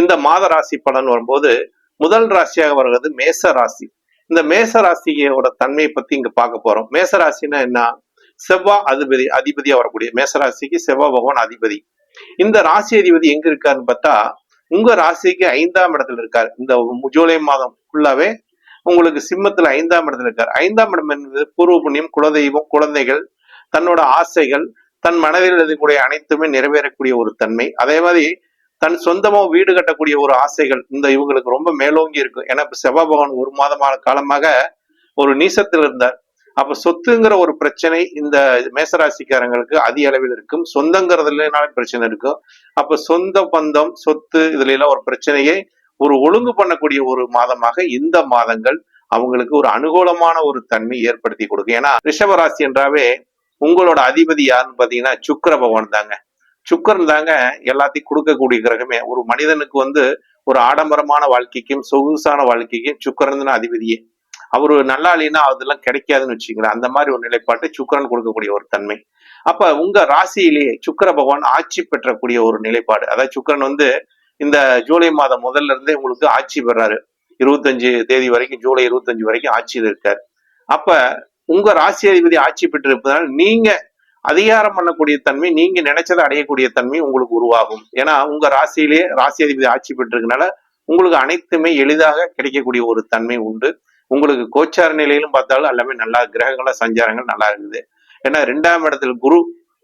இந்த மாத ராசி பலன் வரும்போது முதல் ராசியாக வருகிறது மேச ராசி. இந்த மேச ராசியோட தன்மையை பத்தி இங்க பார்க்க போறோம். மேச ராசின்னா என்ன? செவ்வாய் அதிபதியா வரக்கூடிய மேசராசிக்கு செவ்வாய் பகவான் அதிபதி. இந்த ராசி அதிபதி எங்க இருக்காருன்னு பார்த்தா உங்க ராசிக்கு 5ஆம் இடத்துல இருக்காரு. இந்த ஜூலை மாதம் ஃபுல்லாவே உங்களுக்கு சிம்மத்துல 5ஆம் இடத்துல இருக்காரு. 5ஆம் இடம் என்பது பூர்வ புண்ணியம், குலதெய்வம், குழந்தைகள், தன்னோட ஆசைகள், தன் மனதில் எழுதக்கூடிய அனைத்துமே நிறைவேறக்கூடிய ஒரு தன்மை. அதே மாதிரி தன் சொந்தமா வீடு கட்டக்கூடிய ஒரு ஆசைகள் இந்த இவங்களுக்கு ரொம்ப மேலோங்கி இருக்கும். ஏன்னா செவ்வாய் பகவான் ஒரு மாதமான காலமாக ஒரு நீசத்தில் இருந்தார். அப்ப சொத்துங்கிற ஒரு பிரச்சனை இந்த மேசராசிக்காரங்களுக்கு அதிக அளவில் இருக்கும். சொந்தங்கிறதுலனாலும் பிரச்சனை இருக்கும். அப்ப சொந்த பந்தம், சொத்து இதுல எல்லாம் ஒரு பிரச்சனையை ஒரு ஒழுங்கு பண்ணக்கூடிய ஒரு மாதமாக இந்த மாதங்கள் அவங்களுக்கு ஒரு அனுகூலமான ஒரு தன்மை ஏற்படுத்தி கொடுக்கும். ஏன்னா ரிஷபராசி என்றாவே உங்களோட அதிபதி யாருன்னு பாத்தீங்கன்னா சுக்கிர பகவான் தாங்க. சுக்கிரன் தாங்க எல்லாத்தையும் கொடுக்கக்கூடிய கிரகமே. ஒரு மனிதனுக்கு ஒரு ஆடம்பரமான வாழ்க்கைக்கும் சொகுசான வாழ்க்கைக்கும் சுக்கிரன் தான் அதிபதியே. அவரு நல்லா இல்லைன்னா அதெல்லாம் கிடைக்காதுன்னு வச்சுக்கிறேன். அந்த மாதிரி ஒரு நிலைப்பாட்டை சுக்கிரன் கொடுக்கக்கூடிய ஒரு தன்மை. அப்ப உங்க ராசியிலேயே சுக்கிர பகவான் ஆட்சி பெற்றக்கூடிய ஒரு நிலைப்பாடு. அதாவது சுக்கிரன் இந்த ஜூலை மாதம் முதல்ல இருந்தே உங்களுக்கு ஆட்சி பெறாரு. 25 தேதி வரைக்கும், ஜூலை 25 வரைக்கும் ஆட்சியில் இருக்காரு. அப்ப உங்க ராசி அதிபதி ஆட்சி பெற்று இருப்பதனால நீங்க அதிகாரம் பண்ணக்கூடிய தன்மை, நீங்க நினைச்சதை அடையக்கூடிய தன்மை உங்களுக்கு உருவாகும். ஏன்னா உங்க ராசியிலேயே ராசி அதிபதி ஆட்சி பெற்றிருக்கனால உங்களுக்கு அனைத்துமே எளிதாக கிடைக்கக்கூடிய ஒரு தன்மை உண்டு. உங்களுக்கு கோச்சார நிலையிலும் பார்த்தாலும் எல்லாமே நல்லா கிரகங்கள சஞ்சாரங்கள் நல்லா இருக்குது. ஏன்னா 2ஆம் இடத்துல குரு,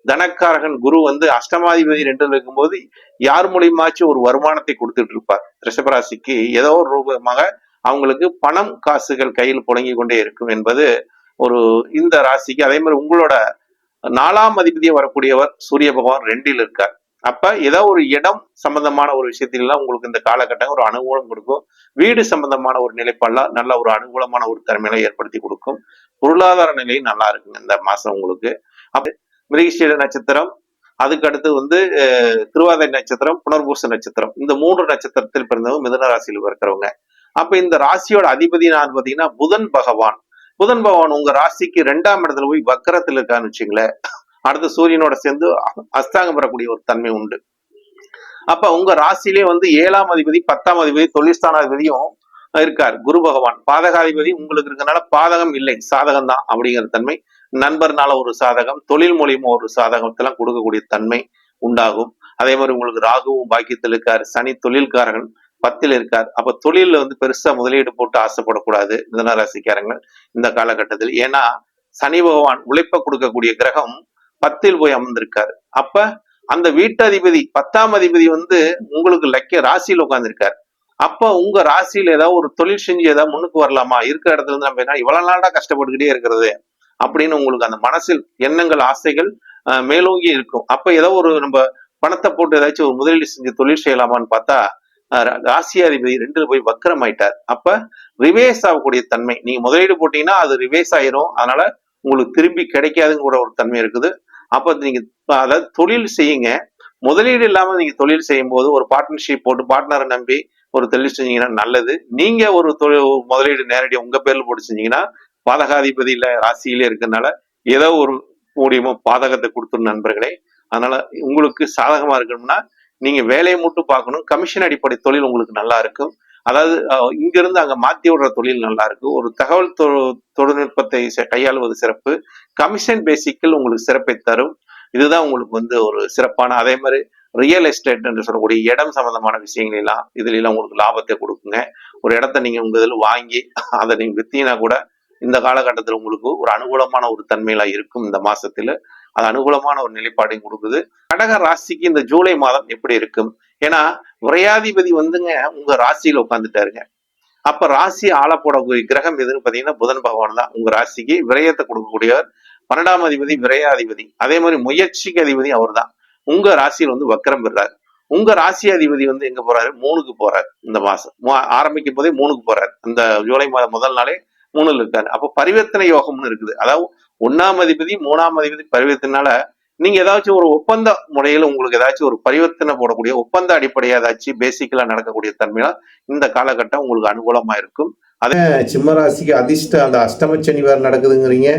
தனக்காரகன் குரு அஷ்டமாதிபதி 2ல இருக்கும்போது யார் மூலியமாச்சு ஒரு வருமானத்தை கொடுத்துட்டு இருப்பார். ரிஷபராசிக்கு ஏதோ ஒரு ரூபமாக அவங்களுக்கு பணம் காசுகள் கையில் புழங்கி கொண்டே இருக்கும் என்பது ஒரு இந்த ராசிக்கு. அதே மாதிரி உங்களோட 4ஆம் அதிபதியை வரக்கூடியவர் சூரிய பகவான் 2ல் இருக்கார். அப்ப ஏதோ ஒரு இடம் சம்பந்தமான ஒரு விஷயத்திலாம் உங்களுக்கு இந்த காலகட்டம் ஒரு அனுகூலம் கொடுக்கும். வீடு சம்பந்தமான ஒரு நிலைப்பாடெல்லாம் நல்ல ஒரு அனுகூலமான ஒரு தன்மையை ஏற்படுத்தி கொடுக்கும். பொருளாதார நிலையும் நல்லா இருக்குங்க இந்த மாசம் உங்களுக்கு. அப்ப மிருகசீர நட்சத்திரம், அதுக்கு அடுத்து திருவாதிரை நட்சத்திரம், புனர்பூச நட்சத்திரம், இந்த 3 நட்சத்திரத்தில் பிறந்தவங்க மிதுன ராசியில் இருக்கிறவங்க. அப்ப இந்த ராசியோட அதிபதி நான் பாத்தீங்கன்னா புதன் பகவான். புதன் பகவான் உங்க ராசிக்கு 2ஆம் இடத்துல போய் வக்கரத்தில் இருக்கான்னு வச்சுங்களேன். அடுத்து சூரியனோட சேர்ந்து அஸ்தாங்கம் பெறக்கூடிய ஒரு தன்மை உண்டு. அப்ப உங்க ராசியிலே 7ஆம் அதிபதி, 10ஆம் அதிபதி, தொழில்ஸ்தானாதிபதியும் இருக்கார். குரு பகவான் பாதகாதிபதி உங்களுக்கு இருக்கனால பாதகம் இல்லை, சாதகம் தான் அப்படிங்கிற தன்மை. நண்பர்னால ஒரு சாதகம், தொழில் மூலியமா ஒரு சாதகத்தெல்லாம் கொடுக்கக்கூடிய தன்மை உண்டாகும். அதே மாதிரி உங்களுக்கு ராகுவும் பாக்கியத்தில் இருக்காரு. சனி தொழில்காரர்கள் 10ல் இருக்கார். அப்ப தொழில பெருசா முதலீடு போட்டு ஆசைப்படக்கூடாது மிதுன ராசிக்காரங்க இந்த காலகட்டத்தில். ஏன்னா சனி பகவான் உழைப்ப கொடுக்கக்கூடிய கிரகம் 10ல் போய் அமர்ந்திருக்காரு. அப்ப அந்த வீட்டதிபதி 10ஆம் அதிபதி உங்களுக்கு ராசியில் உட்கார்ந்துருக்காரு. அப்ப உங்க ராசியில ஏதாவது ஒரு தொழில் செஞ்சு ஏதாவது முன்னுக்கு வரலாமா, இருக்கிற இடத்துல இருந்து நம்ம என்ன இவ்வளவு நாளா கஷ்டப்பட்டுக்கிட்டே இருக்கிறது அப்படின்னு உங்களுக்கு அந்த மனசில் எண்ணங்கள், ஆசைகள் மேலோங்கி இருக்கும். அப்ப ஏதோ ஒரு நம்ம பணத்தை போட்டு ஏதாச்சும் ஒரு முதலீடு செஞ்சு தொழில் செய்யலாமான்னு பார்த்தா ராசியாதிபதி 2ல போய் வக்கரம் ஆயிட்டார். அப்ப ரிவேஸ் ஆகக்கூடிய தன்மை. நீங்க முதலீடு போட்டீங்கன்னா அது ரிவேஸ் ஆயிரும். அதனால உங்களுக்கு திரும்பி கிடைக்காதுங்கிற ஒரு தன்மை இருக்குது. அப்ப நீங்க அதாவது தொழில் செய்யுங்க. முதலீடு இல்லாம நீங்க தொழில் செய்யும் போது ஒரு பார்ட்னர்ஷிப் போட்டு பார்ட்னரை நம்பி ஒரு தொழில் செஞ்சீங்கன்னா நல்லது. நீங்க ஒரு முதலீடு நேரடியாக உங்க பேர்ல போட்டு செஞ்சீங்கன்னா பாதகாதிபதியில ராசியிலே இருக்கிறதுனால ஏதோ ஒரு மூலியமா பாதகத்தை கொடுத்துரும் நண்பர்களே. அதனால உங்களுக்கு சாதகமா இருக்கணும்னா நீங்க வேலையை மட்டும் பார்க்கணும். கமிஷன் அடிப்படை தொழில் உங்களுக்கு நல்லா இருக்கும். அதாவது இங்கிருந்து அங்க மாத்தி விடுற தொழில் நல்லா இருக்கு. ஒரு தகவல் தொழில்நுட்பத்தை கையாளுவது சிறப்பு. கமிஷன் பேசிக்கில் உங்களுக்கு சிறப்பை தரும். இதுதான் உங்களுக்கு ஒரு சிறப்பான. அதே மாதிரி ரியல் எஸ்டேட் என்று சொல்லக்கூடிய இடம் சம்பந்தமான விஷயங்கள் எல்லாம் இதுல எல்லாம் உங்களுக்கு லாபத்தை கொடுக்குங்க. ஒரு இடத்த நீங்க உங்க இதில் வாங்கி அதை நீங்க வித்தீங்கன்னா கூட இந்த காலகட்டத்தில் உங்களுக்கு ஒரு அனுகூலமான ஒரு தன்மையெல்லாம் இருக்கும். இந்த மாசத்துல அது அனுகூலமான ஒரு நிலைப்பாடையும் கொடுக்குது. கடக ராசிக்கு இந்த ஜூலை மாதம் எப்படி இருக்கும்? ஏன்னா விரையாதிபதி உங்க ராசியில உட்காந்துட்டாருங்க. அப்ப ராசி ஆள போடக்கூடிய கிரகம் எதுன்னு பாத்தீங்கன்னா புதன் பகவான் தான். உங்க ராசிக்கு விரயத்தை கொடுக்கக்கூடியவர். 12ஆம் அதிபதி விரையாதிபதி. அதே மாதிரி முயற்சிக்கு அதிபதி அவர் தான். உங்க ராசியில் வக்கரம் பெறாரு. உங்க ராசி அதிபதி எங்க போறாரு? 3க்கு போறாரு. இந்த மாசம் ஆரம்பிக்கும் போதே 3க்கு போறாரு. இந்த ஜூலை மாதம் முதல் நாளே 3ல் இருக்காரு. அப்ப பரிவர்த்தனை யோகம்னு இருக்குது. அதாவது 1ஆம் அதிபதி 3ஆம் அதிபதி பரிவர்த்தனால நீங்க ஏதாச்சும் ஒரு ஒப்பந்த முறையில உங்களுக்கு ஏதாச்சும் ஒரு பரிவர்த்தனை போடக்கூடிய ஒப்பந்த அடிப்படையா ஏதாச்சும் பேசிக்கலா நடக்கக்கூடிய தன்மையா இந்த காலகட்டம் உங்களுக்கு அனுகூலமா இருக்கும். அதே சிம்மராசிக்கு அந்த அஷ்டம சனி வேறு நடக்குதுங்கிறீங்க,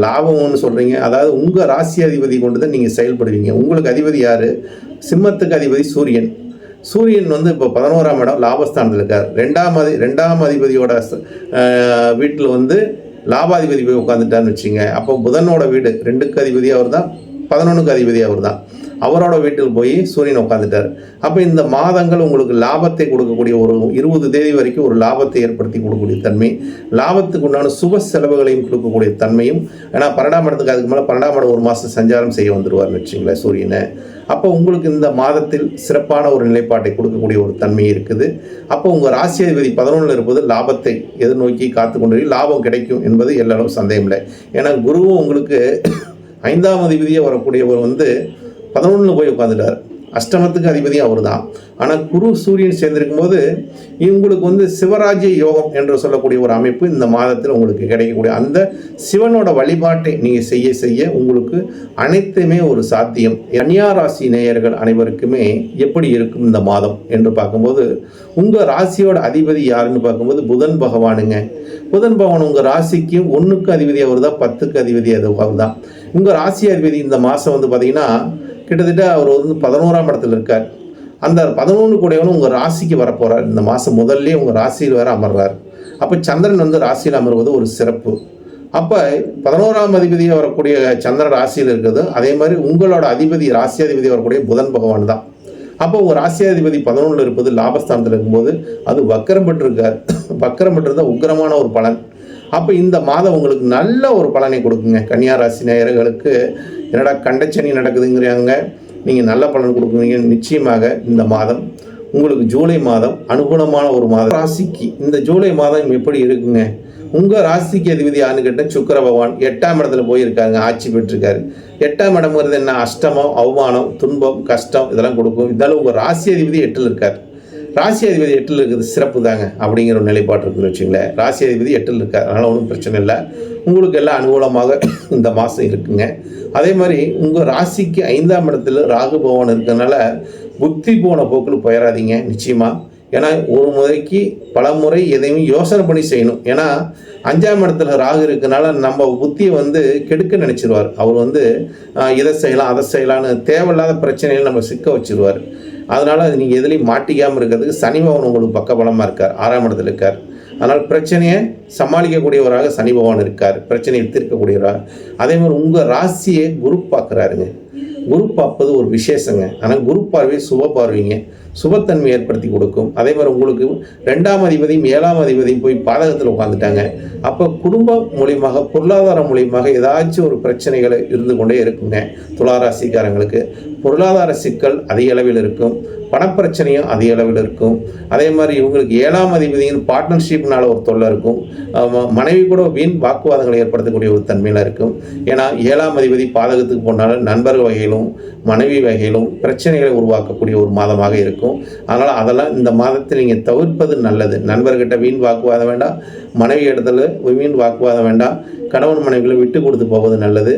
லாபம்னு சொல்றீங்க. அதாவது உங்க ராசி அதிபதி கொண்டுதான் நீங்க செயல்படுவீங்க. உங்களுக்கு அதிபதி யாரு? சிம்மத்துக்கு அதிபதி சூரியன். சூரியன் வந்து இப்போ 11ஆம் இடம் லாபஸ்தானத்தில் இருக்கார். ரெண்டாம் அதிபதியோட வீட்டில் வந்து லாபாதிபதி போய் உட்காந்துட்டாருன்னு வச்சுங்க. அப்போ புதனோட வீடு 2க்கு அதிபதி அவர் தான், 11க்கு அதிபதி அவர் தான். அவரோட வீட்டில் போய் சூரியன் உட்காந்துட்டார். அப்போ இந்த மாதங்கள் உங்களுக்கு லாபத்தை கொடுக்கக்கூடிய ஒரு 20 தேதி வரைக்கும் ஒரு லாபத்தை ஏற்படுத்தி கொடுக்கக்கூடிய தன்மை, லாபத்துக்கு உண்டான சுப செலவுகளையும் கொடுக்கக்கூடிய தன்மையும். ஏன்னா 12ஆம் இடத்துக்கு அதுக்கு மேலே 12ஆம் இடம் ஒரு மாதம் சஞ்சாரம் செய்ய வந்துடுவார்னு வச்சுங்களேன் சூரியனை. அப்போ உங்களுக்கு இந்த மாதத்தில் சிறப்பான ஒரு நிலைப்பாட்டை கொடுக்கக்கூடிய ஒரு தன்மை இருக்குது. அப்போ உங்கள் ராசியாதிபதி 11ல் இருப்பது லாபத்தை எதிர்நோக்கி காத்து கொண்டு லாபம் கிடைக்கும் என்பது எல்லாரும் சந்தேகம் இல்லை. ஏன்னா குருவும் உங்களுக்கு 5ஆம் அதிபதியாக வரக்கூடியவர் வந்து 11ல் போய் உட்காந்துட்டார். அஷ்டமத்துக்கு அதிபதி அவர் தான். ஆனால் குரு சூரியன் சேர்ந்திருக்கும் போது உங்களுக்கு வந்து சிவராஜ்ய யோகம் என்று சொல்லக்கூடிய ஒரு அமைப்பு இந்த மாதத்தில் உங்களுக்கு கிடைக்கக்கூடிய அந்த சிவனோட வழிபாட்டை நீங்கள் செய்ய செய்ய உங்களுக்கு அனைத்துமே ஒரு சாத்தியம். கன்னியா ராசி நேயர்கள் அனைவருக்குமே எப்படி இருக்கும் இந்த மாதம் என்று பார்க்கும்போது, உங்கள் ராசியோட அதிபதி யாருன்னு பார்க்கும்போது புதன் பகவானுங்க. புதன் பகவான் உங்கள் ராசிக்கு 1க்கு அதிபதி அவர் தான், 10க்கு அதிபதி அவர் தான். உங்கள் ராசி அதிபதி இந்த மாதம் வந்து பார்த்தீங்கன்னா கிட்டத்தட்ட அவர் வந்து 11ஆம் இடத்துல இருக்கார். அந்த 11 கூடவனும் உங்கள் ராசிக்கு வரப்போகிறார். இந்த மாதம் முதல்ல உங்கள் ராசியில் வேறு அமர்றார். அப்போ சந்திரன் வந்து ராசியில் அமர்வது ஒரு சிறப்பு. அப்போ 11ஆம் அதிபதியாக வரக்கூடிய சந்திரன் ராசியில் இருக்குது. அதே மாதிரி உங்களோட அதிபதி ராசியாதிபதி வரக்கூடிய புதன் பகவான் தான். அப்போ உங்கள் ராசியாதிபதி 11ல் இருப்பது லாபஸ்தானத்தில் இருக்கும்போது அது வக்கரம் பெற்றிருக்கார். வக்கரம் பெற்றிருந்தால் உக்கிரமான ஒரு பலன். அப்போ இந்த மாதம் உங்களுக்கு நல்ல ஒரு பலனை கொடுக்குங்க. கன்னியா ராசி நேயர்களுக்கு என்னடா கண்டச்சனி நடக்குதுங்கிறாங்க, நீங்கள் நல்ல பலன் கொடுக்குறீங்க. நிச்சயமாக இந்த மாதம் உங்களுக்கு ஜூலை மாதம் அனுகூலமான ஒரு மாதம். ராசிக்கு இந்த ஜூலை மாதம் எப்படி இருக்குங்க? உங்கள் ராசிக்கு அதிபதி யாருன்னு கேட்டால் சுக்கிர பகவான் 8ஆம் இடத்துல போயிருக்காங்க, ஆட்சி பெற்றிருக்காரு. 8ஆம் இடம்ங்கிறது என்ன? அஷ்டமம், அவமானம், துன்பம், கஷ்டம் இதெல்லாம் கொடுக்கும். இருந்தாலும் உங்கள் ராசி அதிபதி 8ல் இருக்கார். ராசி அதிபதி 8ல் இருக்கிறது சிறப்பு தாங்க அப்படிங்கிற ஒரு நிலைப்பாடு இருக்குன்னு வச்சுங்களேன். ராசி அதிபதி 8ல் இருக்கார். அதனால் ஒன்றும் பிரச்சனை இல்லை. உங்களுக்கு எல்லாம் அனுகூலமாக இந்த மாதம் இருக்குங்க. அதே மாதிரி உங்கள் ராசிக்கு 5ஆம் இடத்துல ராகு பகவான் இருக்கிறதுனால புத்தி போன போக்கில் போயிடாதீங்க நிச்சயமாக. ஏன்னா ஒரு முறைக்கு பல முறை எதையும் யோசனை பண்ணி செய்யணும். ஏன்னா 5ஆம் இடத்துல ராகு இருக்கனால நம்ம புத்தியை வந்து கெடுக்க நினச்சிருவார். அவர் வந்து இதை செய்யலாம் அதை செய்யலான்னு தேவையில்லாத பிரச்சனைகள் நம்ம சிக்க வச்சிருவார். அதனால் நீங்கள் எதுலேயும் மாட்டிக்காமல் இருக்கிறதுக்கு சனி பகவான் உங்களுக்கு பக்கபலமாக இருக்கார், 6ஆம் இடத்துல இருக்கார். அதனால் பிரச்சனையை சமாளிக்கக்கூடியவராக சனி பகவான் இருக்கார், பிரச்சனையை தீர்க்கக்கூடியவராக. அதே மாதிரி உங்கள் ராசியை குரு பார்க்குறாருங்க. குரு பார்ப்பது ஒரு விசேஷங்க. ஆனால் குரு பார்வை சுப பார்வைங்க, சுபத்தன்மை ஏற்படுத்தி கொடுக்கும். அதே மாதிரி உங்களுக்கு 2ஆம் அதிபதியும் 7ஆம் அதிபதியும் போய் பாதகத்தில் உட்காந்துட்டாங்க. அப்போ குடும்பம் மூலியமாக பொருளாதாரம் மூலியமாக ஏதாச்சும் ஒரு பிரச்சனைகள் இருந்து கொண்டே இருக்குங்க. துளாராசிக்காரங்களுக்கு பொருளாதார சிக்கல் அதிக அளவில் இருக்கும், பணப்பிரச்சனையும் அதிக அளவில் இருக்கும். அதே மாதிரி இவங்களுக்கு 7ஆம் அதிபதியின் பார்ட்னர்ஷிப்னால ஒரு தொல்லை இருக்கும். மனைவி கூட வீண் வாக்குவாதங்களை ஏற்படுத்தக்கூடிய ஒரு தன்மையில் இருக்கும். ஏன்னா 7ஆம் அதிபதி பாதகத்துக்கு போனாலும் நண்பர்கள் வகையிலும் மனைவி வகையிலும் பிரச்சனைகளை உருவாக்கக்கூடிய ஒரு மாதமாக இருக்கும். அதனால் அதெல்லாம் இந்த மாதத்தில் நீங்கள் தவிர்ப்பது நல்லது. நண்பர்கிட்ட வீண் வாக்குவாதம் வேண்டாம், மனைவி இடத்துல வீண் வாக்குவாதம் வேண்டாம், கணவன் மனைவிகளை விட்டு கொடுத்து போவது நல்லது.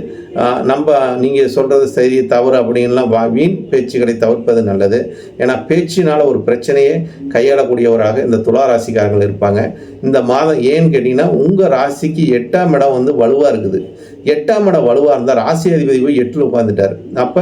நீங்கள் சொல்கிறது சரி தவறு அப்படின்லாம் வீண் பேச்சுக்களை தவிர்ப்பது நல்லது. ஏன்னா பேச்சினால் ஒரு பிரச்சனையை கையாளக்கூடியவராக இந்த துளாராசிக்காரர்கள் இருப்பாங்க. இந்த மாதம் ஏன்னு கேட்டிங்கன்னா உங்கள் ராசிக்கு 8ஆம் இடம் வந்து வலுவாக இருக்குது. 8ஆம் இடம் வலுவாக இருந்தால் ராசி அதிபதி போய் 8ல் உட்காந்துட்டார். அப்போ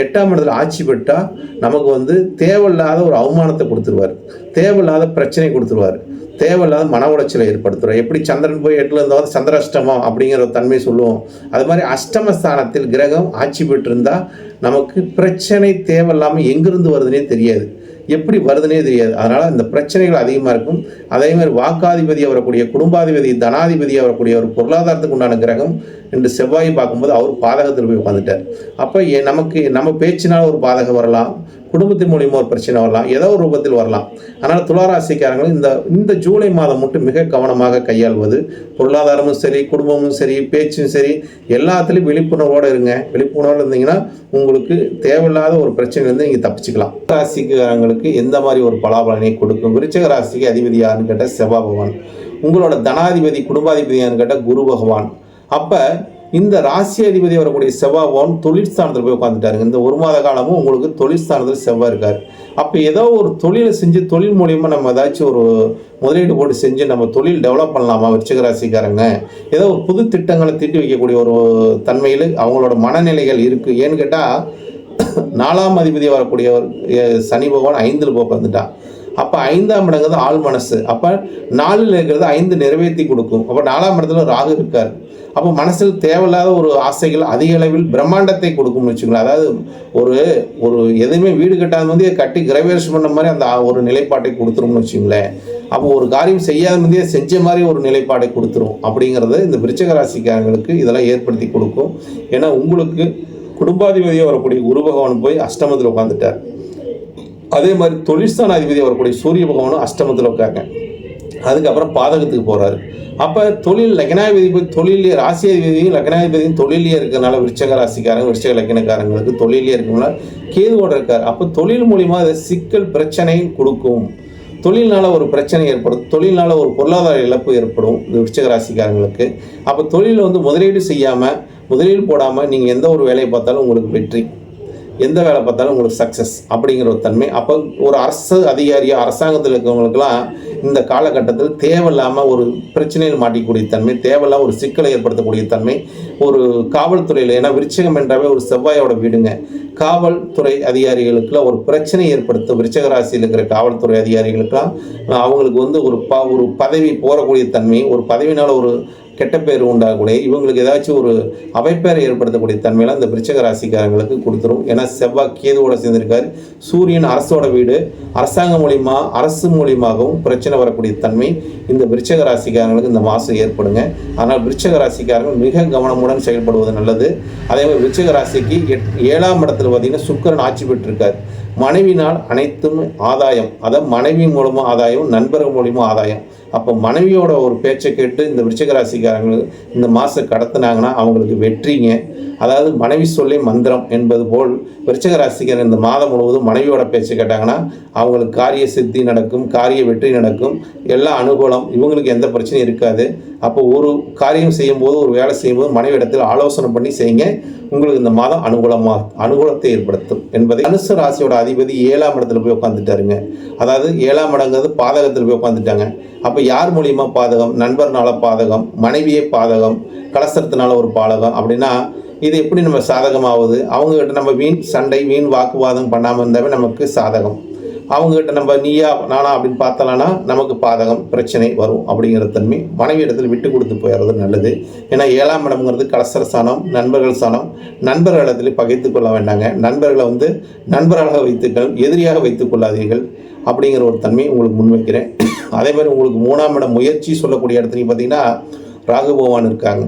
8ஆம் இடத்துல ஆட்சி பெற்றால் நமக்கு வந்து தேவையில்லாத ஒரு அவமானத்தை கொடுத்துருவார், தேவையில்லாத பிரச்சனை கொடுத்துருவார், தேவையில்லாத மன உளைச்சலை ஏற்படுத்துகிறோம். எப்படி சந்திரன் போய் 8ல் இருந்தால் சந்திராஷ்டமம் அப்படிங்கிற ஒரு தன்மை சொல்லுவோம். அது மாதிரி அஷ்டமஸ்தானத்தில் கிரகம் ஆட்சி பெற்றிருந்தால் நமக்கு பிரச்சனை தேவையில்லாமல் எங்கிருந்து வருதுன்னே தெரியாது, எப்படி வருதுன்னே தெரியாது. அதனால் இந்த பிரச்சனைகள் அதிகமாக இருக்கும். அதே மாதிரி வாக்காதிபதியாக வரக்கூடிய குடும்பாதிபதி தனாதிபதியாக வரக்கூடிய ஒரு பொருளாதாரத்துக்கு உண்டான கிரகம் என்று செவ்வாய் பார்க்கும்போது அவர் பாதகத்தில் போய் உட்காந்துட்டார். அப்போ நம்ம பேச்சினால் ஒரு பாதகம் வரலாம், குடும்பத்தின் மூலியமாக ஒரு பிரச்சனை வரலாம், ஏதோ ஒரு ரூபத்தில் வரலாம். அதனால் துளாராசிக்காரர்கள் இந்த ஜூலை மாதம் மட்டும் மிக கவனமாக கையாள்வது, பொருளாதாரமும் சரி குடும்பமும் சரி பேச்சும் சரி எல்லாத்துலேயும் விழிப்புணர்வோடு இருங்க. விழிப்புணர்வோடு இருந்தீங்கன்னா உங்களுக்கு தேவையில்லாத ஒரு பிரச்சனையிலேருந்து நீங்கள் தப்பிச்சுக்கலாம். ராசிக்காரங்களுக்கு எந்த மாதிரி ஒரு பலாபலனை கொடுக்கும்? விருச்சிக ராசிக்கு அதிபதி யாருன்னு கேட்டால் செவ்வாய் பகவான். உங்களோட தனாதிபதி குடும்பாதிபதி யாருன்னு கேட்டால் குரு பகவான். அப்போ இந்த ராசி அதிபதி வரக்கூடிய செவ்வாய் பகவான் தொழில் ஸ்தானத்தில் போய் உட்காந்துட்டாருங்க. இந்த ஒரு மாத காலமும் உங்களுக்கு தொழில் ஸ்தானத்தில் செவ்வாய் இருக்கார். அப்போ ஏதோ ஒரு தொழிலை செஞ்சு தொழில் மூலியமாக நம்ம ஏதாச்சும் ஒரு முதலீடு போட்டு செஞ்சு நம்ம தொழில் டெவலப் பண்ணலாமா? விருச்சிக ராசிக்காரங்க ஏதோ ஒரு புது திட்டங்களை தீட்டி வைக்கக்கூடிய ஒரு தன்மையில் அவங்களோட மனநிலைகள் இருக்குது. ஏன்னு கேட்டால் 4ஆம் அதிபதியாக வரக்கூடியவர் சனி பகவான் 5ல் போய் உட்காந்துட்டான். அப்போ 5ஆம் இடங்கிறது ஆள் மனசு. அப்போ 4ல் இருக்கிறது 5 நிறைவேற்றி கொடுக்கும். அப்போ 4ஆம் இடத்துல ராகு இருக்கார். அப்போ மனசில் தேவையில்லாத ஒரு ஆசைகள் அதிக அளவில் பிரம்மாண்டத்தை கொடுக்கும்னு வச்சுக்கலாம். அதாவது ஒரு ஒரு எதுவுமே வீடு கட்டாத வந்து கட்டி கிரவேஷன் பண்ண மாதிரி அந்த ஒரு நிலைப்பாட்டை கொடுத்துரும்னு வச்சுங்களேன். அப்போ ஒரு காரியம் செய்யாத முந்தைய செஞ்ச மாதிரி ஒரு நிலைப்பாடை கொடுத்துரும். அப்படிங்கிறது இந்த விருச்சிக ராசிக்காரங்களுக்கு இதெல்லாம் ஏற்படுத்தி கொடுக்கும். ஏன்னா உங்களுக்கு குடும்பாதிபதியாக வரக்கூடிய குரு பகவான் போய் அஷ்டமத்தில் உட்காந்துட்டார். அதே மாதிரி தொழிற்ஸ்தான அதிபதியாக வரக்கூடிய சூரிய பகவானும் அஷ்டமத்தில் உட்காங்க. அதுக்கப்புறம் பாதகத்துக்கு போகிறாரு. அப்போ தொழில் லக்னாதிபதி போய் தொழிலே ராசியாதிபதியும் லக்னாதிபதியும் தொழிலே இருக்கிறதுனால விருச்சிக ராசிக்காரங்க விருச்சிக லக்னக்காரங்களுக்கு தொழிலே இருக்கிறதுனால கேதுவோட இருக்கார். அப்போ தொழில் மூலிமா அதை சிக்கல் பிரச்சனையும் கொடுக்கும். தொழில்னால ஒரு பிரச்சனை ஏற்படும், தொழில்னால ஒரு பொருளாதார இழப்பு ஏற்படும் இந்த விருச்சிக ராசிக்காரங்களுக்கு. அப்போ தொழிலில் வந்து முதலீடு செய்யாமல் முதலீடு போடாமல் நீங்கள் எந்த ஒரு வேலையை பார்த்தாலும் உங்களுக்கு வெற்றி, எந்த வேலை பார்த்தாலும் உங்களுக்கு சக்ஸஸ் அப்படிங்கிற ஒரு தன்மை. அப்போ ஒரு அரசு அதிகாரியாக அரசாங்கத்தில் இருக்கிறவங்களுக்கெல்லாம் இந்த காலகட்டத்தில் தேவையில்லாமல் ஒரு பிரச்சனையில் மாட்டிக்கூடிய தன்மை, தேவையில்லாமல் ஒரு சிக்கலை ஏற்படுத்தக்கூடிய தன்மை ஒரு காவல்துறையில். ஏன்னா விருச்சிகம் என்றாவே ஒரு செவ்வாயோட வீடுங்க. காவல்துறை அதிகாரிகளுக்குலாம் ஒரு பிரச்சனை ஏற்படுத்தும். விருச்சிக ராசியில் இருக்கிற காவல்துறை அதிகாரிகளுக்கெல்லாம் அவங்களுக்கு வந்து ஒரு பதவி போகக்கூடிய தன்மை, ஒரு பதவினால் ஒரு கெட்ட பேர் உண்டாகக்கூடிய இவங்களுக்கு ஏதாச்சும் ஒரு அவைப்பேரை ஏற்படுத்தக்கூடிய தன்மையெல்லாம் இந்த விருச்சிக ராசிக்காரங்களுக்கு கொடுத்துரும். ஏன்னா செவ்வாய் கேதுவோட சேர்ந்திருக்காரு. சூரியன் அரசோட வீடு, அரசாங்கம் மூலியமா அரசு மூலியமாகவும் பிரச்சனை வரக்கூடிய தன்மை இந்த விருச்சிக ராசிக்காரங்களுக்கு இந்த மாதம் ஏற்படுங்க. ஆனால் விருச்சிக ராசிக்காரர்கள் மிக கவனமுடன் செயல்படுவது நல்லது. அதே மாதிரி விருச்சிக ராசிக்கு 7ஆம் இடத்துல பார்த்தீங்கன்னா சுக்கிரன் ஆட்சி பெற்றிருக்கார். மனைவினால் அனைத்தும் ஆதாயம், அதாவது மனைவி மூலமாக ஆதாயம், நண்பர்கள் மூலியமாக ஆதாயம். அப்போ மனைவியோட ஒரு பேச்சை கேட்டு இந்த விருச்சிக ராசிக்காரங்களுக்கு இந்த மாதம் கடத்தினாங்கன்னா அவங்களுக்கு வெற்றிங்க. அதாவது மனைவி சொல்லே மந்திரம் என்பது போல் விருச்சிக ராசிக்காரர் இந்த மாதம் முழுவதும் மனைவியோட பேச்சை கேட்டாங்கன்னா அவங்களுக்கு காரிய சித்தி நடக்கும், காரிய வெற்றி நடக்கும், எல்லா அனுகூலம், இவங்களுக்கு எந்த பிரச்சனையும் இருக்காது. அப்போ ஒரு காரியம் செய்யும்போது ஒரு வேலை செய்யும்போது மனைவி இடத்தில் ஆலோசனை பண்ணி செய்யுங்க. உங்களுக்கு இந்த மாதம் அனுகூலத்தை ஏற்படுத்தும் என்பதை. தனுசு ராசியோட அதிபதி 7ஆம் இடத்துல போய் உட்காந்துட்டாருங்க. அதாவது 7ஆம் இடங்கிறது பாதகத்தில் போய் உட்காந்துட்டாங்க. அப்போ யார் மூலியமா பாதகம்? நண்பர்னால பாதகம், மனைவியே பாதகம், கலசரத்தினால ஒரு பாதகம். அப்படின்னா இது எப்படி நம்ம சாதகமாகுது? அவங்ககிட்ட நம்ம வீண் சண்டை வீண் வாக்குவாதம் பண்ணாமல் இருந்தாவே நமக்கு சாதகம். அவங்ககிட்ட நம்ம நீயா நானா அப்படின்னு பார்த்தலான்னா நமக்கு பாதகம் பிரச்சனை வரும். அப்படிங்கிற தன்மை மனைவி இடத்துல விட்டு கொடுத்து போயிடுறது நல்லது. ஏன்னா 7ஆம் இடம்ங்கிறது கலசர சாணம், நண்பர்கள் சாணம். நண்பர்கள் இடத்துல பகைத்து கொள்ள வேண்டாங்க. நண்பர்களை வந்து நண்பர்களாக வைத்துக்கள், எதிரியாக வைத்துக் கொள்ளாதீர்கள் அப்படிங்கிற ஒரு தன்மை உங்களுக்கு முன்வைக்கிறேன். அதே மாதிரி உங்களுக்கு 3ஆம் இடம் முயற்சி சொல்லக்கூடிய இடத்துலையும் பார்த்தீங்கன்னா ராகு பகவான் இருக்காங்க.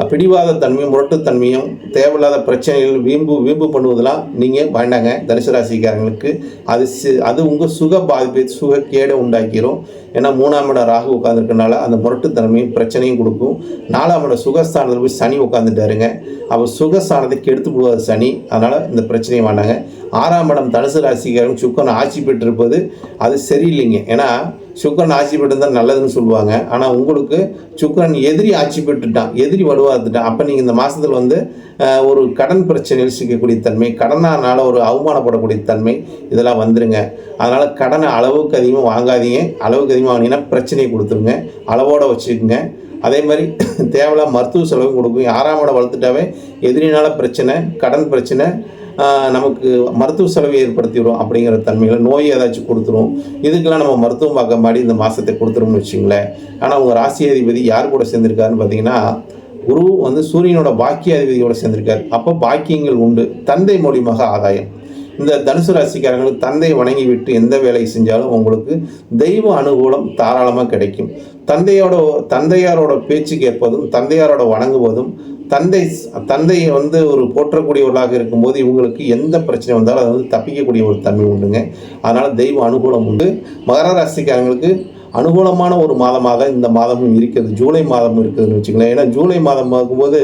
பிடிவாத தன்மையும் முரட்டுத்தன்மையும் தேவையில்லாத பிரச்சனைகள் வீம்பு பண்ணுவதெல்லாம் நீங்கள் வேண்டாங்க. தனுசு ராசிக்காரங்களுக்கு அது உங்கள் சுக பாதிப்பை சுக கேடை உண்டாக்கிடும். ஏன்னா 3ஆம் இடம் ராகு உட்காந்துருக்கனால அந்த முரட்டுத்தன்மையும் பிரச்சனையும் கொடுக்கும். 4ஆம் இடம் சுகஸ்தானத்தில் போய் சனி உட்காந்துட்டாருங்க. அப்போ சுகஸ்தானத்தை கெடுத்து போடுவார் சனி. அதனால் இந்த பிரச்சனையும் வேண்டாங்க. 6ஆம் இடம் தனுசு ராசிக்காரங்க சுக்கரன் ஆட்சி பெற்றிருப்பது அது சரியில்லைங்க. ஏன்னா சுக்கரன் ஆட்சி பெற்றிருந்தால் நல்லதுன்னு சொல்லுவாங்க. ஆனால் உங்களுக்கு சுக்கரன் எதிரி ஆட்சி பெற்றுட்டான், எதிரி வலுவாத்துட்டான். அப்போ நீங்கள் இந்த மாதத்தில் வந்து ஒரு கடன் பிரச்சனையில் சிக்கக்கூடிய தன்மை, கடனால ஒரு அவமானப்படக்கூடிய தன்மை இதெல்லாம் வந்துருங்க. அதனால் கடனை அளவுக்கு அதிகமாக வாங்காதீங்க. அளவுக்கு அதிகமாக வாங்கினீங்கன்னா பிரச்சனையை கொடுத்துருங்க. அளவோடு வச்சுக்கோங்க. அதே மாதிரி தேவையில்லாம மருத்துவ செலவும் கொடுக்கும். 6ஆம் இடம் வளர்த்துட்டாவே எதிரினால பிரச்சனை, கடன் பிரச்சனை, நமக்கு மருத்துவ செலவை ஏற்படுத்தி விடும். அப்படிங்கிற தன்மைகளை நோய் ஏதாச்சும் கொடுத்துரும். இதுக்கெல்லாம் நம்ம மருத்துவம் பார்க்க மாதிரி இந்த மாதத்தை கொடுத்துரும்னு வச்சுங்களேன். ஆனால் உங்கள் ராசி அதிபதி யார் கூட சேர்ந்திருக்காருன்னு பார்த்தீங்கன்னா குரு வந்து சூரியனோட பாக்கிய அதிபதியோட சேர்ந்திருக்காரு. அப்போ பாக்கியங்கள் உண்டு. தந்தை மூலியமாக ஆதாயம். இந்த தனுசு ராசிக்காரங்களுக்கு தந்தையை வணங்கி விட்டு எந்த வேலையை செஞ்சாலும் உங்களுக்கு தெய்வ அனுகூலம் தாராளமாக கிடைக்கும். தந்தையாரோட பேச்சு கேட்பதும் தந்தையாரோட வணங்குவதும் தந்தையை வந்து ஒரு போற்றக்கூடியவர்களாக இருக்கும்போது இவங்களுக்கு எந்த பிரச்சனை வந்தாலும் அதை வந்து தப்பிக்கக்கூடிய ஒரு தன்மை உண்டுங்க. அதனால் தெய்வ அனுகூலம் உண்டு. மகர ராசிக்காரங்களுக்கு அனுகூலமான ஒரு மாதமாக தான் இந்த மாதமும் இருக்கிறது. ஜூலை மாதமும் இருக்குதுன்னு வச்சுக்கலாம். ஏன்னா ஜூலை மாதம் ஆகும்போது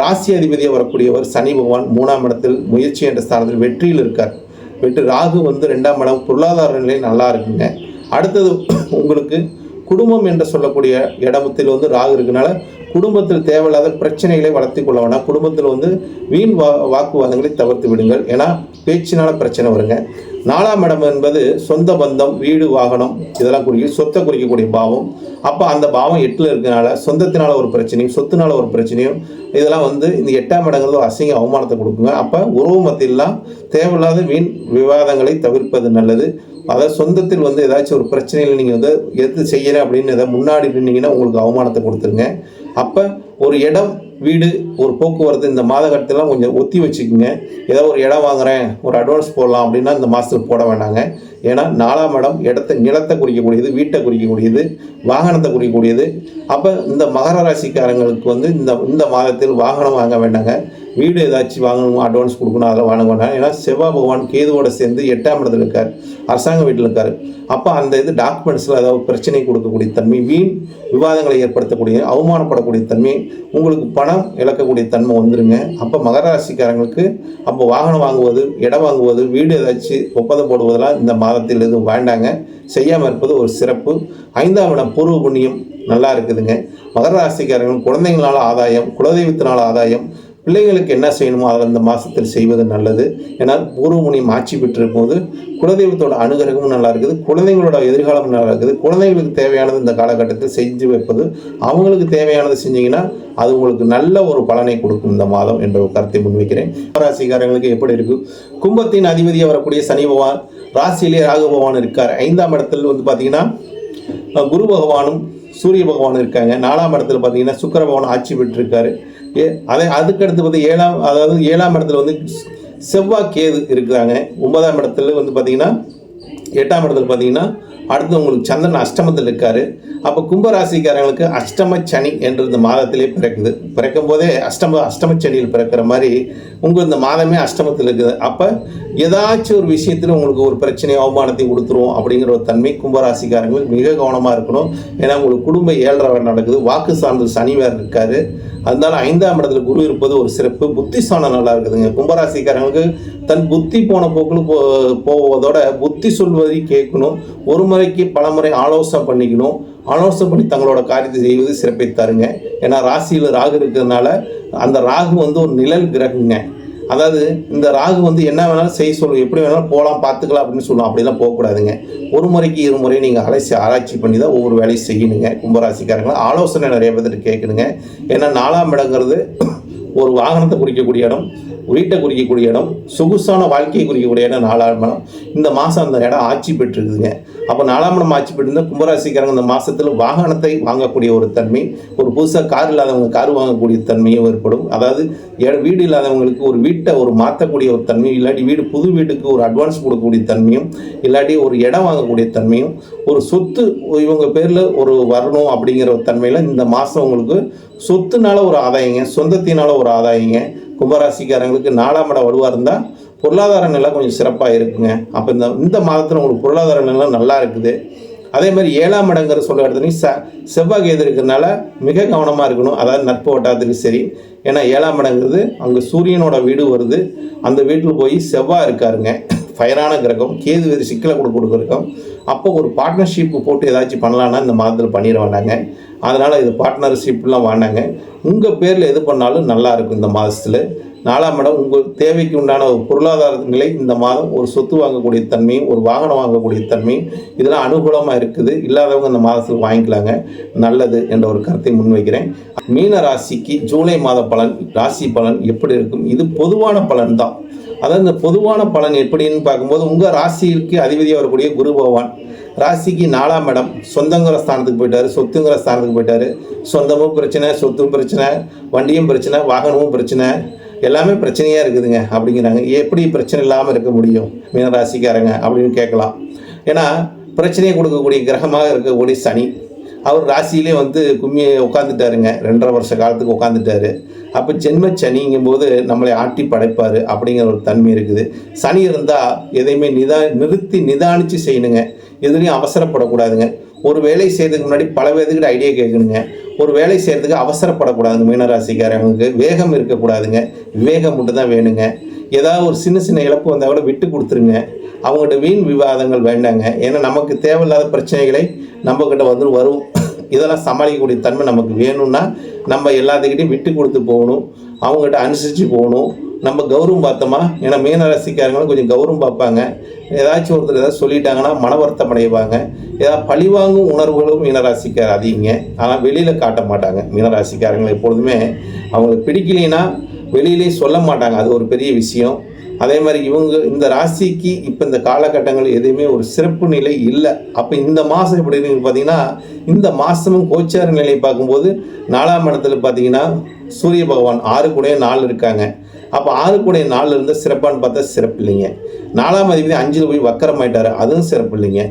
ராசி அதிபதியாக வரக்கூடியவர் சனி பகவான் 3ஆம் இடத்தில் முயற்சி என்ற ஸ்தானத்தில் வெற்றியில் இருக்கார். ராகு வந்து 2ஆம் இடம் பொருளாதார நிலை நல்லா இருக்குங்க. அடுத்தது உங்களுக்கு குடும்பம் என்று சொல்லக்கூடிய இடத்தில் வந்து ராகு இருக்கனால குடும்பத்தில் தேவையில்லாத பிரச்சனைகளை வளர்த்தி கொள்ள வேண்டாம். குடும்பத்தில் வந்து வீண் வாக்குவாதங்களை தவிர்த்து விடுங்கள். ஏன்னா பேச்சினால பிரச்சனை வருங்க. 4ஆம் இடம் என்பது சொந்த பந்தம், வீடு, வாகனம் இதெல்லாம் குறிக்கும், சொத்தை குறிக்கக்கூடிய பாவம். அப்போ அந்த பாவம் 8ல் இருக்கிறனால சொந்தத்தினால ஒரு பிரச்சனையும் சொத்துனால ஒரு பிரச்சனையும் இதெல்லாம் வந்து இந்த 8ஆம் இடங்கிறது ஒரு அசிங்க அவமானத்தை கொடுக்குங்க. அப்போ உறவு மத்தியெல்லாம் தேவையில்லாத வீண் விவாதங்களை தவிர்ப்பது நல்லது. அதாவது சொந்தத்தில் வந்து ஏதாச்சும் ஒரு பிரச்சனையில் நீங்கள் வந்து எது செய்கிறேன் அப்படின்னு எதாவது முன்னாடி நின்னீங்கன்னா உங்களுக்கு அவமானத்தை கொடுத்துருங்க. அப்போ ஒரு இடம், வீடு, ஒரு போக்குவரத்து இந்த மாதகட்டத்திலாம் கொஞ்சம் ஒத்தி வச்சுக்கோங்க. ஏதோ ஒரு இடம் வாங்குறேன், ஒரு அட்வான்ஸ் போடலாம் அப்படின்னா இந்த மாதத்தில் போட வேண்டாங்க. ஏன்னா 4ஆம் இடம் நிலத்தை குறிக்கக்கூடியது, வீட்டை குறிக்கக்கூடியது, வாகனத்தை குறிக்கக்கூடியது. அப்போ இந்த மகர ராசிக்காரங்களுக்கு வந்து இந்த மாதத்தில் வாகனம் வாங்க வேண்டாங்க. வீடு ஏதாச்சும் வாங்கணும், அட்வான்ஸ் கொடுக்கணும், அதெல்லாம் வாங்க வேண்டாம். ஏன்னா செவ்வாய் பகவான் கேதுவோட சேர்ந்து 8ஆம் இடத்துல இருக்கார், அரசாங்க வீட்டில் இருக்கார். அப்போ அந்த டாக்குமெண்ட்ஸில் ஏதாவது பிரச்சனை கொடுக்கக்கூடிய தன்மை, வீண் விவாதங்களை ஏற்படுத்தக்கூடிய, அவமானப்படக்கூடிய தன்மை, உங்களுக்கு பணம் இழக்கக்கூடிய தன்மை வந்துருங்க. அப்போ மகர ராசிக்காரங்களுக்கு அப்போ வாகனம் வாங்குவது, இடம் வாங்குவது, வீடு ஏதாச்சும் ஒப்பந்தம் போடுவதெல்லாம் இந்த மாதத்தில் எதுவும் வேண்டாங்க, செய்யாமல் இருப்பது ஒரு சிறப்பு. 5ஆம் இடம் பூர்வ புண்ணியம் நல்லா இருக்குதுங்க. மகர ராசிக்காரர்கள் குழந்தைங்களால் ஆதாயம், குலதெய்வத்தினால் ஆதாயம், பிள்ளைகளுக்கு என்ன செய்யணுமோ அதில் இந்த மாதத்தில் செய்வது நல்லது. ஏன்னா பூர்வ புண்ணியம் ஆட்சி பெற்றிருக்கும் போது குலதெய்வத்தோட அனுகிரகமும் நல்லா இருக்குது, குழந்தைங்களோட எதிர்காலமும் நல்லா இருக்குது. குழந்தைங்களுக்கு தேவையானது இந்த காலகட்டத்தில் செஞ்சு வைப்பது, அவங்களுக்கு தேவையானது செஞ்சீங்கன்னா அது உங்களுக்கு நல்ல ஒரு பலனை கொடுக்கும் இந்த மாதம் என்ற ஒரு கருத்தை முன்வைக்கிறேன். ராசிக்காரங்களுக்கு எப்படி இருக்கு? கும்பத்தின் அதிபதியாக வரக்கூடிய சனி பகவான் ராசியிலே ராகு பகவான் இருக்கார். 5ஆம் இடத்துல வந்து பார்த்தீங்கன்னா குரு பகவானும் சூரிய பகவானும் இருக்காங்க. 4ஆம் இடத்துல பார்த்தீங்கன்னா சுக்கிர பகவான் ஆட்சி பெற்றிருக்காரு. அதுக்கடுத்து வந்து 7ஆம் இடத்துல வந்து செவ்வாய் கேது இருக்கிறாங்க. 9ஆம் இடத்துல வந்து பார்த்தீங்கன்னா 8ஆம் இடத்துல பார்த்தீங்கன்னா அடுத்து உங்களுக்கு சந்திரன் அஷ்டமத்தில் இருக்காரு. அப்போ கும்பராசிக்காரங்களுக்கு அஷ்டம சனி என்று இந்த மாதத்திலே பிறக்கும் போதே அஷ்டம சனியில் பிறக்கிற மாதிரி உங்களுக்கு இந்த மாதமே அஷ்டமத்தில் இருக்குது. அப்போ ஏதாச்சும் ஒரு விஷயத்தில் உங்களுக்கு ஒரு பிரச்சனை, அவமானத்தை கொடுத்துருவோம் அப்படிங்கிற ஒரு தன்மை கும்பராசிக்காரங்களுக்கு மிக கவனமாக இருக்கணும். ஏன்னா உங்களுக்கு குடும்ப 7.5 நடக்குது, வாக்கு சார்ந்த சனி வேறு இருக்காரு. அதனால 5ஆம் இடத்துல குரு இருப்பது ஒரு சிறப்பு. புத்திஸ்தானம் நல்லா இருக்குதுங்க. கும்பராசிக்காரங்களுக்கு தன் புத்தி போன போக்கில் போவதோட புத்தி சொல்வதை கேட்கணும், ஒரு முறைக்கு பல முறை ஆலோசனை பண்ணிக்கணும். ஆலோசனை பண்ணி தங்களோட காரியத்தை செய்வது சிறப்பை தருங்க. ஏன்னா ராசியில் ராகு இருக்கிறதுனால அந்த ராகு வந்து ஒரு நிழல் கிரகங்க. அதாவது இந்த ராகு வந்து என்ன வேணாலும் செய்ய சொல்லும், எப்படி வேணாலும் போகலாம், பார்த்துக்கலாம் அப்படின்னு சொல்லலாம். அப்படிலாம் போகக்கூடாதுங்க. ஒரு முறைக்கு 2 முறை நீங்கள் ஆராய்ச்சி பண்ணி தான் ஒவ்வொரு வேலையும் செய்யணுங்க. கும்பராசிக்காரங்களை ஆலோசனை நிறைய பேர்த்து கேட்கணுங்க. ஏன்னா 4ஆம் இடங்கிறது ஒரு வாகனத்தை குறிக்கக்கூடிய இடம், வீட்டை குறிக்கக்கூடிய இடம், சொகுசான வாழ்க்கையை குறிக்கக்கூடிய இடம் 4ஆம் இடம். இந்த மாதம் அந்த இடம் ஆட்சி பெற்றுருக்குதுங்க. அப்போ 4ஆம் இடம் ஆட்சி பெற்றிருந்தால் கும்பராசிக்காரங்க இந்த மாதத்தில் வாகனத்தை வாங்கக்கூடிய ஒரு தன்மை, ஒரு புதுசாக கார் இல்லாதவங்க கார் வாங்கக்கூடிய தன்மையும் ஏற்படும். அதாவது வீடு இல்லாதவங்களுக்கு ஒரு வீட்டை மாற்றக்கூடிய ஒரு தன்மையும், இல்லாட்டி புது வீட்டுக்கு ஒரு அட்வான்ஸ் கொடுக்கக்கூடிய தன்மையும், இல்லாட்டி ஒரு இடம் வாங்கக்கூடிய தன்மையும், ஒரு சொத்து இவங்க பேரில் ஒரு வரணும் அப்படிங்கிற ஒரு தன்மையில் இந்த மாதம் உங்களுக்கு சொத்துனால ஒரு ஆதாயங்க, சொந்தத்தினால ஒரு ஆதாயங்க. கும்பராசிக்காரங்களுக்கு 4ஆம் இடம் வலுவாக இருந்தால் பொருளாதார நிலை கொஞ்சம் சிறப்பாக இருக்குங்க. அப்போ இந்த மாதத்தில் உங்களுக்கு பொருளாதார நிலை நல்லா இருக்குது. அதே மாதிரி 7ஆம் இடங்கிற சொல்ல இடத்துலையும் செவ்வாய் கேது இருக்கிறதுனால மிக கவனமாக இருக்கணும். அதாவது நட்பு வட்டாரத்துலையும் சரி. ஏன்னா 7ஆம் இடங்கிறது அங்கே சூரியனோட வீடு வருது, அந்த வீட்டில் போய் செவ்வாய் இருக்காருங்க. ஃபயரான கிரகம், கேது வேறு சிக்கலை கொடுக்க கிரகம். அப்போ ஒரு பார்ட்னர்ஷிப்பு போட்டு ஏதாச்சும் பண்ணலான்னா இந்த மாதத்தில் பண்ணிட வேண்டாங்க. அதனால் இது பார்ட்னர்ஷிப்லாம் வேண்டாங்க. உங்கள் பேரில் எது பண்ணாலும் நல்லா இருக்கும் இந்த மாதத்தில். 4ஆம் இடம் உங்கள் தேவைக்கு உண்டான ஒரு பொருளாதார நிலை இந்த மாதம், ஒரு சொத்து வாங்கக்கூடிய தன்மையும், ஒரு வாகனம் வாங்கக்கூடிய தன்மையும் இதெல்லாம் அனுகூலமாக இருக்குது. இல்லாதவங்க இந்த மாதத்தில் வாங்கிக்கலாங்க, நல்லது என்ற ஒரு கருத்தை முன்வைக்கிறேன். மீன ராசிக்கு ஜூலை மாத பலன், ராசி பலன் எப்படி இருக்கும்? இது பொதுவான பலன் தான். அதாவது இந்த பொதுவான பலன் எப்படின்னு பார்க்கும்போது உங்கள் ராசிக்கு அதிபதியாக வரக்கூடிய குரு பகவான் ராசிக்கு 4ஆம் இடம் சொந்தங்கிற ஸ்தானத்துக்கு போயிட்டாரு, சொத்துங்கிற ஸ்தானத்துக்கு போயிட்டாரு. சொந்தமும் பிரச்சனை, சொத்தும் பிரச்சனை, வண்டியும் பிரச்சனை, வாகனமும் பிரச்சனை, எல்லாமே பிரச்சனையாக இருக்குதுங்க அப்படிங்கிறாங்க. எப்படி பிரச்சனை இல்லாமல் இருக்க முடியும் மீனராசிக்காரங்க அப்படின்னு கேட்கலாம். ஏன்னா பிரச்சனையை கொடுக்கக்கூடிய கிரகமாக இருக்கக்கூடிய சனி அவர் ராசியிலே கும்மியை உட்காந்துட்டாருங்க. 2.5 வருஷ காலத்துக்கு உட்காந்துட்டாரு. அப்போ ஜென்ம சனிங்கும் போது நம்மளை ஆட்டி படைப்பார் அப்படிங்கிற ஒரு தன்மை இருக்குது. சனி இருந்தால் எதையுமே நிறுத்தி நிதானித்து செய்யணுங்க. எதுலேயும் அவசரப்படக்கூடாதுங்க. ஒரு வேலை செய்யறதுக்கு முன்னாடி பல பேர்த்துக்கிட்ட ஐடியா கேட்கணுங்க. ஒரு வேலை செய்கிறதுக்கு அவசரப்படக்கூடாதுங்க. மீனராசிக்காரங்களுக்கு வேகம் இருக்கக்கூடாதுங்க, விவேகம் மட்டும் தான் வேணுங்க. ஏதாவது ஒரு சின்ன சின்ன இழப்பு வந்தால் கூட விட்டு கொடுத்துருங்க. அவங்கள்ட்ட வீண் விவாதங்கள் வேண்டாங்க. ஏன்னா நமக்கு தேவையில்லாத பிரச்சனைகளை நம்மக்கிட்ட வரும். இதெல்லாம் சமாளிக்கக்கூடிய தன்மை நமக்கு வேணும்னா நம்ம எல்லாத்துக்கிட்டையும் விட்டு கொடுத்து போகணும், அவங்ககிட்ட அனுசரித்து போகணும். நம்ம கௌரவம் பார்த்தோமா, ஏன்னா மீனராசிக்காரங்களும் கொஞ்சம் கௌரவம் பார்ப்பாங்க. ஏதாச்சும் ஒருத்தர் ஏதாவது சொல்லிட்டாங்கன்னா மன வருத்தம் அடைவாங்க. ஏதாவது பழிவாங்கும் உணர்வுகளும் மீனராசிக்கார் அதிகங்க. ஆனால் வெளியில் காட்ட மாட்டாங்க. மீனராசிக்காரங்களை எப்பொழுதுமே அவங்களுக்கு பிடிக்கலைன்னா வெளியிலே சொல்ல மாட்டாங்க. அது ஒரு பெரிய விஷயம். அதே மாதிரி இவங்க இந்த ராசிக்கு இப்போ இந்த காலகட்டங்கள் எதுவுமே ஒரு சிறப்பு நிலை இல்லை. அப்போ இந்த மாதம் எப்படி இருக்குன்னு பார்த்தீங்கன்னா, இந்த மாதமும் கோச்சார நிலையை பார்க்கும்போது 4ஆம் இடத்துல பார்த்தீங்கன்னா சூரிய பகவான் 6 கூடயே 4 இருக்காங்க. அப்போ 6 கூடயே 4 இருந்தால் சிறப்பான்னு பார்த்தா சிறப்பு இல்லைங்க. 4ஆம் அதிபதி 5ல் போய் வக்கரமாயிட்டாரு, அதுவும் சிறப்பு இல்லைங்க.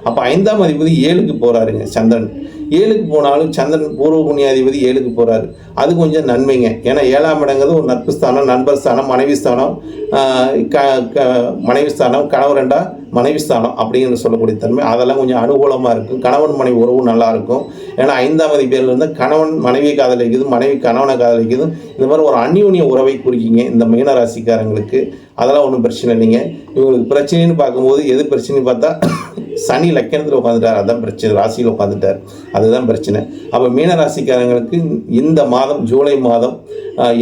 அப்போ 5ஆம் அதிபதி 7க்கு போகிறாருங்க சந்திரன். 7க்கு போனாலும் சந்திரன் பூர்வ புண்ணியாதிபதி 7க்கு போகிறாரு, அது கொஞ்சம் நன்மைங்க. ஏன்னா 7ஆம் இடங்கிறது ஒரு நட்பு ஸ்தானம், நண்பர் ஸ்தானம், மனைவி ஸ்தானம், மனைவி ஸ்தானம், கணவரண்டா மனைவி ஸ்தானம் அப்படிங்கிற சொல்லக்கூடிய தன்மை, அதெல்லாம் கொஞ்சம் அனுகூலமாக இருக்கும். கணவன் மனைவி உறவு நல்லா இருக்கும். ஏன்னா 5ஆம் அதிபதியில் இருந்தால் கணவன் மனைவியை காதலிக்குது, மனைவி கணவனை காதலிக்குது. இந்த மாதிரி ஒரு அந்யோன்ய உறவை குறிக்கிங்க இந்த மீனராசிக்காரங்களுக்கு. அதெல்லாம் ஒன்றும் பிரச்சனை இல்லைங்க. இவங்களுக்கு பிரச்சனைன்னு பார்க்கும்போது எது பிரச்சனைன்னு பார்த்தா சனி லக்கணத்தில் உட்காந்துட்டார், அதுதான் பிரச்சனை. ராசியில் உட்காந்துட்டார், அதுதான் பிரச்சனை. அப்போ மீனராசிக்காரங்களுக்கு இந்த மாதம் ஜூலை மாதம்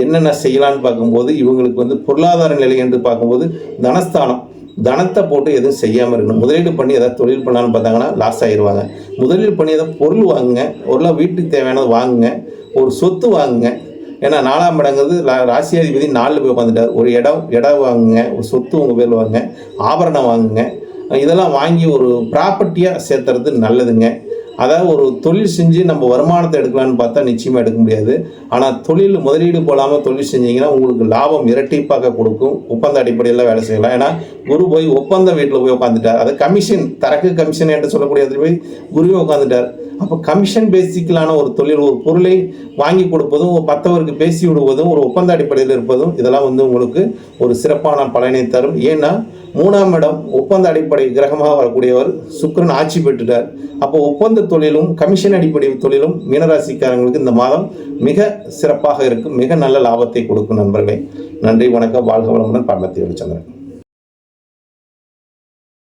என்னென்ன செய்யலான்னு பார்க்கும்போது இவங்களுக்கு வந்து பொருளாதார நிலை என்று பார்க்கும்போது தனஸ்தானம், தனத்தை போட்டு எதுவும் செய்யாமல் இருக்கணும். முதலீடு பண்ணி எதாவது தொழில் பண்ணலான்னு பார்த்தாங்கன்னா லாஸ் ஆகிடுவாங்க. முதலீடு பண்ணி எதாவது பொருள் வாங்குங்க, ஒரு வீட்டுக்கு தேவையானது வாங்குங்க, ஒரு சொத்து வாங்குங்க. ஏன்னா 4ஆம் இடங்கிறது ராசியாதிபதி 4 போய் உட்காந்துட்டார். ஒரு இடம் வாங்குங்க, ஒரு சொத்து உங்கள் பேரில் வாங்குங்க, ஆபரணம் வாங்குங்க. இதெல்லாம் வாங்கி ஒரு ப்ராப்பர்ட்டியாக சேர்த்துறது நல்லதுங்க. அதாவது ஒரு தொழில் செஞ்சு நம்ம வருமானத்தை எடுக்கலான்னு பார்த்தா நிச்சயமாக எடுக்க முடியாது. ஆனால் தொழில் முதலீடு போடாமல் தொழில் செஞ்சீங்கன்னா உங்களுக்கு லாபம் இரட்டிப்பாக கொடுக்கும். ஒப்பந்த அடிப்படையில் வேலை செய்யலாம். ஏன்னா குரு போய் ஒப்பந்த வீட்டில் போய் உட்காந்துட்டார். அது கமிஷன், தரக்கு கமிஷன் என்று சொல்லக்கூடியது போய் குருவே உட்காந்துட்டார். அப்போ கமிஷன் பேசிக்கலான ஒரு தொழில், ஒரு பொருளை வாங்கி கொடுப்பதும், ஒரு மற்றவருக்கு பேசி விடுவதும், ஒரு ஒப்பந்த அடிப்படையில் இருப்பதும், இதெல்லாம் வந்து உங்களுக்கு ஒரு சிறப்பான பலனை தரும். ஏன்னா 3ஆம் இடம் ஒப்பந்த அடிப்படை கிரகமாக வரக்கூடியவர் சுக்கிரன் ஆட்சி பெற்றுட்டார். அப்போ ஒப்பந்த தொழிலும் கமிஷன் அடிப்படை தொழிலும் மீனராசிக்காரங்களுக்கு இந்த மாதம் மிக சிறப்பாக இருக்கும், மிக நல்ல லாபத்தை கொடுக்கும். நண்பர்களே, நன்றி, வணக்கம், வாழ்க வளமுடன். பார்வதி சந்திரன்.